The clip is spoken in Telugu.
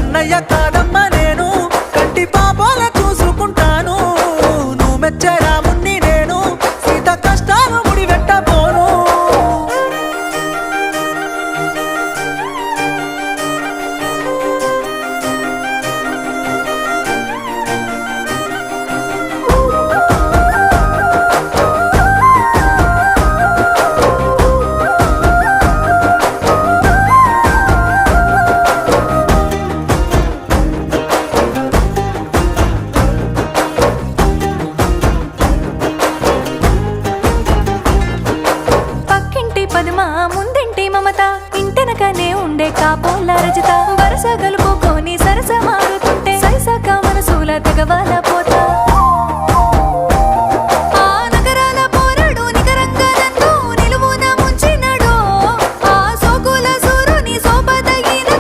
కన్నయ్య కాదమ్మ నేను కంటి పాపాల చూసుకుంటాను నువ్వు మెచ్చే రాముణ్ణి నేను సీత కష్టాలు ముడివెట్టబోను ముందింటి మమత ఇంటెనకనే ఉండే కాపోల రజిత వరస గలుపుకొని సరస మారుతుంటే సరిసక మనసుల తెగవాల పోత